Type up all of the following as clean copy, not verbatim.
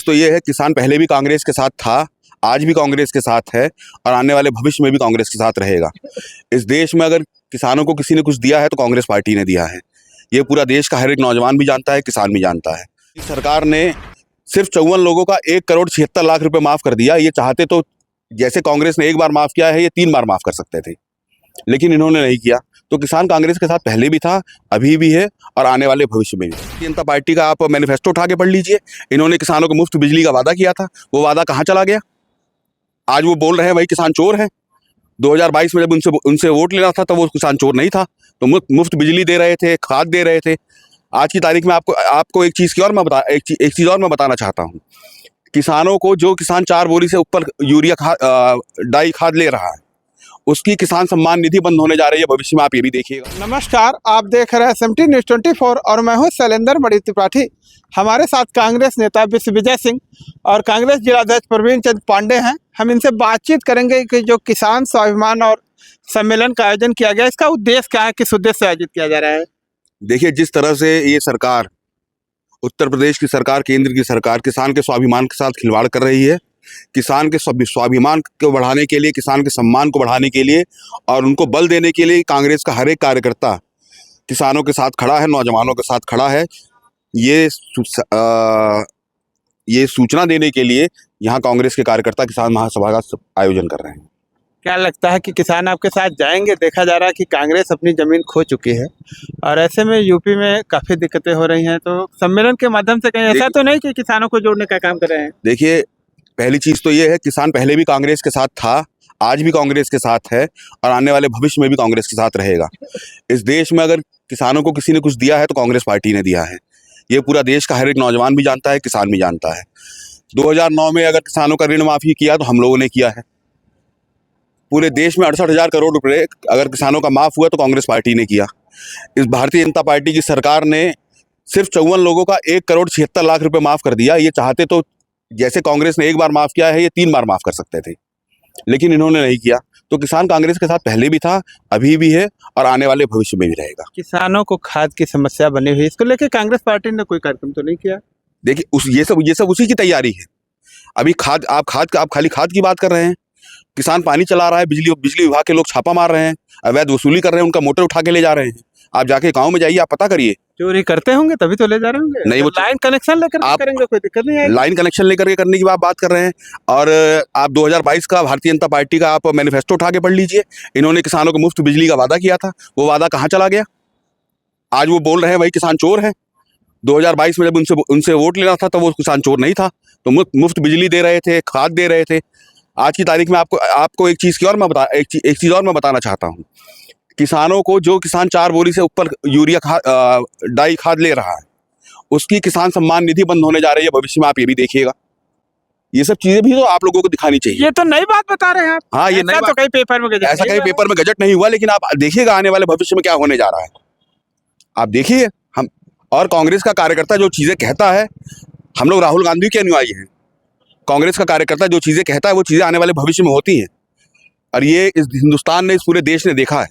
तो ये है, किसान पहले भी कांग्रेस के साथ था, आज भी कांग्रेस के साथ है और आने वाले भविष्य में भी कांग्रेस के साथ रहेगा। इस देश में अगर किसानों को किसी ने कुछ दिया है तो कांग्रेस पार्टी ने दिया है। ये पूरा देश का हर एक नौजवान भी जानता है, किसान भी जानता है। सरकार ने सिर्फ 54 लोगों का 1,76,00,000 रुपए माफ़ कर दिया। ये चाहते तो जैसे कांग्रेस ने एक बार माफ़ किया है, ये 3 बार माफ़ कर सकते थे, लेकिन इन्होंने नहीं किया। तो किसान कांग्रेस के साथ पहले भी था, अभी भी है और आने वाले भविष्य में भी। भारतीय जनता पार्टी का आप मैनिफेस्टो उठा के पढ़ लीजिए। इन्होंने किसानों को मुफ्त बिजली का वादा किया था, वो वादा कहाँ चला गया? आज वो बोल रहे हैं भाई किसान चोर हैं। 2022 में जब उनसे वोट लेना था तब वो किसान चोर नहीं था, तो मुफ्त बिजली दे रहे थे, खाद दे रहे थे। आज की तारीख में आपको एक चीज़ और मैं बताना चाहता हूँ। किसानों को जो किसान 4 बोरी से ऊपर यूरिया डाई खाद ले रहा है, उसकी किसान सम्मान निधि बंद होने जा रही है। भविष्य में आप ये भी देखिएगा। नमस्कार, आप देख रहे हैं SMT न्यूज़ 24 और मैं हूं शैलेंद्र मणि त्रिपाठी। हमारे साथ कांग्रेस नेता विजय सिंह और कांग्रेस जिलाध्यक्ष प्रवीण चंद पांडे हैं। हम इनसे बातचीत करेंगे कि जो किसान स्वाभिमान और सम्मेलन का आयोजन किया गया, इसका उद्देश्य क्या है, किस उद्देश्य से आयोजित किया जा रहा है। देखिए, जिस तरह से ये सरकार, उत्तर प्रदेश की सरकार, केंद्र की सरकार किसान के स्वाभिमान के साथ खिलवाड़ कर रही है, किसान के स्वाभिमान को बढ़ाने के लिए, किसान के सम्मान को बढ़ाने के लिए और उनको बल देने के लिए कांग्रेस का हर एक कार्यकर्ता किसानों के साथ खड़ा है, नौजवानों के साथ खड़ा है। ये सूचना देने के लिए यहाँ कांग्रेस के कार्यकर्ता किसान महासभा का आयोजन कर रहे हैं। क्या लगता है कि किसान आपके साथ जाएंगे? देखा जा रहा है कि कांग्रेस अपनी जमीन खो चुकी है और ऐसे में यूपी में काफ़ी दिक्कतें हो रही हैं, तो सम्मेलन के माध्यम से कहीं ऐसा तो नहीं कि किसानों को जोड़ने का काम कर रहे हैं? देखिए, पहली चीज़ तो ये है, किसान पहले भी कांग्रेस के साथ था, आज भी कांग्रेस के साथ है और आने वाले भविष्य में भी कांग्रेस के साथ रहेगा। इस देश में अगर किसानों को किसी ने कुछ दिया है तो कांग्रेस पार्टी ने दिया है। ये पूरा देश का हर एक नौजवान भी जानता है, किसान भी जानता है। 2009 में अगर किसानों का ऋण माफ़ी किया तो हम लोगों ने किया है। पूरे देश में 68,000 करोड़ रुपए अगर किसानों का माफ़ हुआ तो कांग्रेस पार्टी ने किया। इस भारतीय जनता पार्टी की सरकार ने सिर्फ 54 लोगों का 1,76,00,000 रुपए माफ़ कर दिया। ये चाहते तो जैसे कांग्रेस ने एक बार माफ़ किया है, ये 3 बार माफ़ कर सकते थे, लेकिन इन्होंने नहीं किया। तो किसान कांग्रेस के साथ पहले भी था, अभी भी है और आने वाले भविष्य में भी रहेगा। किसानों को खाद की समस्या बनी हुई, इसको लेकर कांग्रेस पार्टी ने कोई कार्यक्रम तो नहीं किया? देखिए, ये सब उसी की तैयारी है। अभी आप खाली खाद की बात कर रहे हैं। किसान पानी चला रहा है, बिजली विभाग के लोग छापा मार रहे हैं, अवैध वसूली कर रहे हैं, उनका मोटर उठा के ले जा रहे हैं। आप जाके गाँव में जाइए, आप पता करिए। चोरी करते होंगे तभी तो ले जा रहे होंगे। नहीं, वो लाइन कनेक्शन लेकर आप करेंगे, कोई दिक्कत नहीं है। लाइन कनेक्शन लेकर के करने की बात कर रहे हैं। और आप 2022 का भारतीय जनता पार्टी का आप मैनिफेस्टो उठा के पढ़ लीजिए। इन्होंने किसानों को मुफ्त बिजली का वादा किया था, वो वादा कहाँ चला गया? आज वो बोल रहे हैं भाई किसान चोर हैं। 2022 में जब उनसे वोट लेना था तब वो किसान चोर नहीं था, तो मुफ्त बिजली दे रहे थे, खाद दे रहे थे। आज की तारीख में आपको एक चीज़ और मैं बताना चाहता हूँ। किसानों को जो किसान 4 बोरी से ऊपर यूरिया डाई खाद ले रहा है, उसकी किसान सम्मान निधि बंद होने जा रही है। भविष्य में आप ये भी देखिएगा। ये सब चीजें भी तो आप लोगों को दिखानी चाहिए। ये तो नई बात बता रहे हैं आप। हाँ, ये नई बात तो कहीं पेपर में ऐसा कहीं पेपर में गजट नहीं हुआ, लेकिन आप देखिएगा आने वाले भविष्य में क्या होने जा रहा है। आप देखिए, हम और कांग्रेस का कार्यकर्ता जो चीजें कहता है, हम लोग राहुल गांधी के अनुयायी हैं। कांग्रेस का कार्यकर्ता जो चीजें कहता है वो चीजें आने वाले भविष्य में होती हैं, और ये इस हिंदुस्तान ने, इस पूरे देश ने देखा है।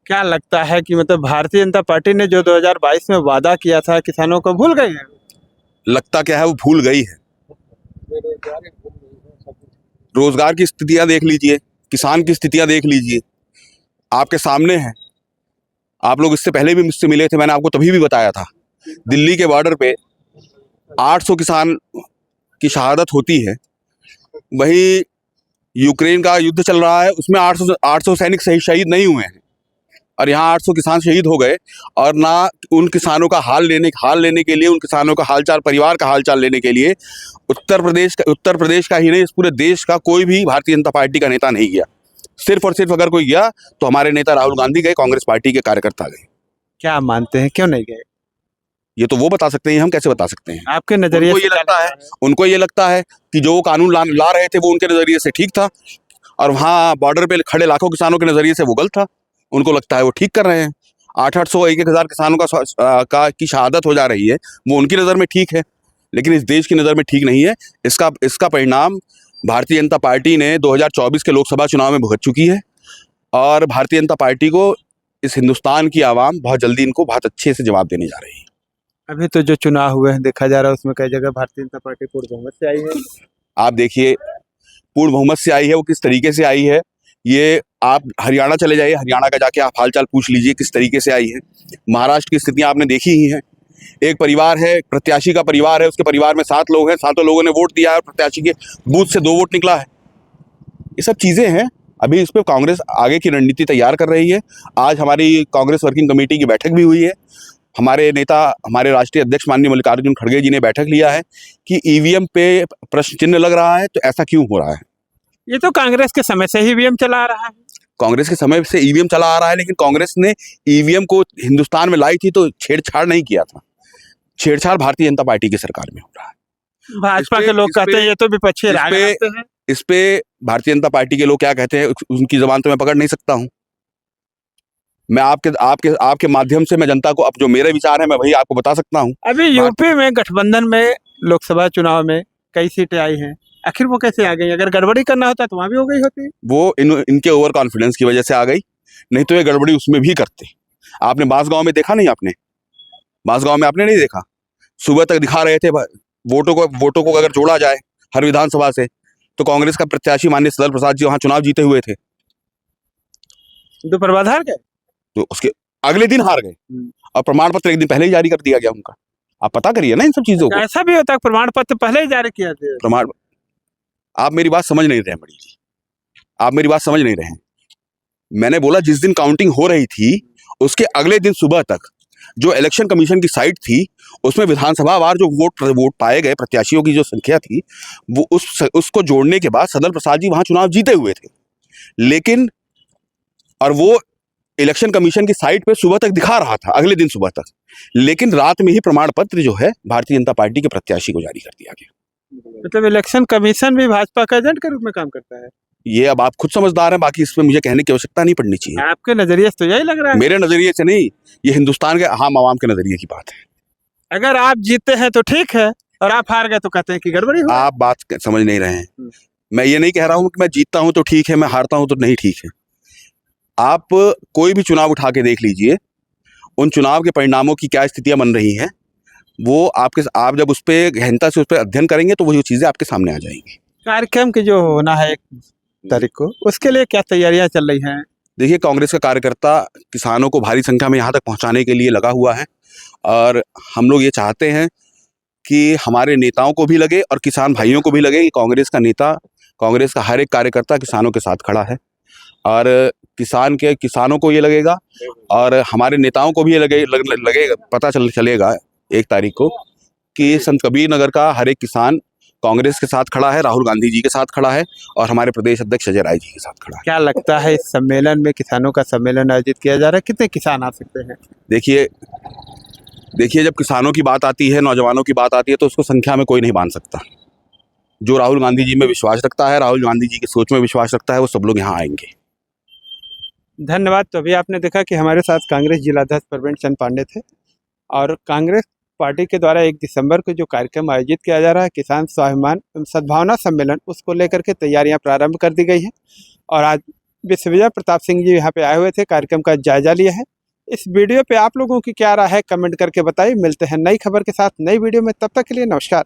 क्या लगता है कि मतलब भारतीय जनता पार्टी ने जो 2022 में वादा किया था किसानों को भूल गई है? लगता क्या है, वो भूल गई है। रोजगार की स्थितियां देख लीजिए, किसान की स्थितियां देख लीजिए, आपके सामने है। आप लोग इससे पहले भी मुझसे मिले थे, मैंने आपको तभी भी बताया था। दिल्ली के बॉर्डर पे 800 किसान की शहादत होती है। वहीं यूक्रेन का युद्ध चल रहा है, उसमें 800 सैनिक शहीद नहीं हुए हैं, और यहाँ 800 किसान शहीद हो गए। और ना उन किसानों का हाल लेने के लिए, उन किसानों का हालचाल, परिवार का हालचाल लेने के लिए उत्तर प्रदेश का ही नहीं, इस पूरे देश का कोई भी भारतीय जनता पार्टी का नेता नहीं गया। सिर्फ और सिर्फ अगर कोई गया तो हमारे नेता राहुल गांधी गए, कांग्रेस पार्टी के कार्यकर्ता गए। क्या मानते हैं, क्यों नहीं गए? ये तो वो बता सकते हैं, हम कैसे बता सकते हैं? आपके नजरिए से उनको ये लगता है कि जो वो कानून ला रहे थे वो उनके नजरिए से ठीक था, और वहाँ बॉर्डर पे खड़े लाखों किसानों के नजरिए से वो गलत था। उनको लगता है वो ठीक कर रहे हैं। 800 1,000 किसानों की शहादत हो जा रही है, वो उनकी नज़र में ठीक है, लेकिन इस देश की नज़र में ठीक नहीं है। इसका परिणाम भारतीय जनता पार्टी ने 2024 के लोकसभा चुनाव में भुगत चुकी है, और भारतीय जनता पार्टी को इस हिंदुस्तान की आवाम बहुत जल्दी इनको बहुत अच्छे से जवाब देने जा रही है। अभी तो जो चुनाव हुए हैं देखा जा रहा है उसमें कई जगह भारतीय जनता पार्टी पूर्ण बहुमत से आई है। आप देखिए, पूर्ण बहुमत से आई है, वो किस तरीके से आई है, ये आप हरियाणा चले जाइए, हरियाणा का जाके आप हालचाल पूछ लीजिए किस तरीके से आई है। महाराष्ट्र की स्थितियां आपने देखी ही हैं। एक परिवार है, प्रत्याशी का परिवार है, उसके परिवार में 7 लोग हैं, 7 लोगों ने वोट दिया है और प्रत्याशी के बूथ से 2 वोट निकला है। ये सब चीज़ें हैं। अभी इस पर कांग्रेस आगे की रणनीति तैयार कर रही है। आज हमारी कांग्रेस वर्किंग कमेटी की बैठक भी हुई है। हमारे नेता, हमारे राष्ट्रीय अध्यक्ष माननीय मल्लिकार्जुन खड़गे जी ने बैठक लिया है कि ईवीएम पे प्रश्न चिन्ह लग रहा है, तो ऐसा क्यों हो रहा है। ये तो कांग्रेस के समय से ही ईवीएम चला आ रहा है। कांग्रेस के समय से ईवीएम चला आ रहा है, लेकिन कांग्रेस ने ईवीएम को हिंदुस्तान में लाई थी तो छेड़छाड़ नहीं किया था। छेड़छाड़ भारतीय जनता पार्टी की सरकार में हो रहा है। भाजपा के लोग कहते हैं ये तो विपक्षी राग रखते हैं। इस पे भारतीय जनता पार्टी के लोग क्या कहते हैं उनकी जबान तो मैं पकड़ नहीं सकता हूं। मैं आपके माध्यम से मैं जनता को अब जो मेरे विचार है मैं वही आपको बता सकता हूं। अभी यूपी में गठबंधन में लोकसभा चुनाव में कई सीटें आई हैं, आखिर वो कैसे आ गई? अगर गड़बड़ी करना होता तो वहां भी हो गई होती। वो इनके ओवर कॉन्फिडेंस की वजह से आ गई, नहीं तो ये गड़बड़ी उसमें भी करते। आपने बांसगांव में देखा नहीं? बांसगांव में आपने नहीं देखा? सुबह तक दिखा रहे थे वोटों को अगर जोड़ा जाए हर विधानसभा से तो कांग्रेस का प्रत्याशी माननीय सदल प्रसाद जी वहां चुनाव जीते हुए थे। दोपहर बाद हार गए, तो उसके अगले दिन हार गए और प्रमाण पत्र एक दिन पहले ही जारी कर दिया गया उनका। आप पता करिए ना इन सब चीजों को। ऐसा भी होता है प्रमाण पत्र पहले ही जारी किया था। प्रमाण, आप मेरी बात समझ नहीं रहे हैं बड़ी जी, आप मेरी बात समझ नहीं रहे हैं। मैंने बोला जिस दिन काउंटिंग हो रही थी उसके अगले दिन सुबह तक जो इलेक्शन कमीशन की साइट थी उसमें विधानसभा वार जो वोट पाए गए प्रत्याशियों की जो संख्या थी वो उसको जोड़ने के बाद सदल प्रसाद जी वहां चुनाव जीते हुए थे। लेकिन और वो इलेक्शन कमीशन की साइट पे सुबह तक दिखा रहा था, अगले दिन सुबह तक, लेकिन रात में ही प्रमाण पत्र जो है भारतीय जनता पार्टी के प्रत्याशी को जारी कर दिया गया। मतलब इलेक्शन कमीशन भी भाजपा का एजेंट के रूप में काम करता है। ये अब आप खुद समझदार हैं, बाकी इसमें मुझे कहने की आवश्यकता नहीं पड़नी चाहिए। आपके नजरिए से तो यही लग रहा है। मेरे नजरिए से नहीं, ये हिंदुस्तान के आम आवाम के नजरिए की बात है। अगर आप जीते हैं तो ठीक है और आप हार गए तो कहते हैं कि गड़बड़ी हो। आप बात समझ नहीं रहे हैं। मैं ये नहीं कह रहा हूं कि मैं जीतता हूं तो ठीक है, मैं हारता हूं तो नहीं ठीक है। आप कोई भी चुनाव उठा के देख लीजिए, उन चुनाव के परिणामों की क्या स्थितियां बन रही हैं, वो आप जब उस पर गहनता से उस पर अध्ययन करेंगे तो वही चीजें आपके सामने आ जाएंगी। कार्यक्रम की जो होना है 1 तारीख को, उसके लिए क्या तैयारियां चल रही हैं? देखिए, कांग्रेस का कार्यकर्ता किसानों को भारी संख्या में यहाँ तक पहुँचाने के लिए लगा हुआ है और हम लोग ये चाहते हैं कि हमारे नेताओं को भी लगे और किसान भाइयों को भी लगे कि कांग्रेस का नेता, कांग्रेस का हर एक कार्यकर्ता किसानों के साथ खड़ा है और किसानों को ये लगेगा और हमारे नेताओं को भी ये लगेगा, पता चलेगा 1 तारीख को कि संत कबीर नगर का हर एक किसान कांग्रेस के साथ खड़ा है, राहुल गांधी जी के साथ खड़ा है और हमारे प्रदेश अध्यक्ष अजय राय जी के साथ खड़ा है। क्या लगता है इस सम्मेलन में, किसानों का सम्मेलन आयोजित किया जा रहा है, कितने किसान आ सकते हैं? देखिए जब किसानों की बात आती है, नौजवानों की बात आती है तो उसको संख्या में कोई नहीं बांध सकता। जो राहुल गांधी जी में विश्वास रखता है, राहुल गांधी जी की सोच में विश्वास रखता है, वो सब लोग यहाँ आएंगे। धन्यवाद। तो अभी आपने देखा कि हमारे साथ कांग्रेस जिलाध्यक्ष प्रवीण चंद पांडे थे और कांग्रेस पार्टी के द्वारा 1 दिसंबर को जो कार्यक्रम आयोजित किया जा रहा है किसान स्वाभिमान सद्भावना सम्मेलन, उसको लेकर के तैयारियां प्रारंभ कर दी गई हैं और आज विश्वविजय प्रताप सिंह जी यहाँ पे आए हुए थे, कार्यक्रम का जायजा लिया है। इस वीडियो पे आप लोगों की क्या राय है कमेंट करके बताइए। मिलते हैं नई खबर के साथ नई वीडियो में, तब तक के लिए नमस्कार।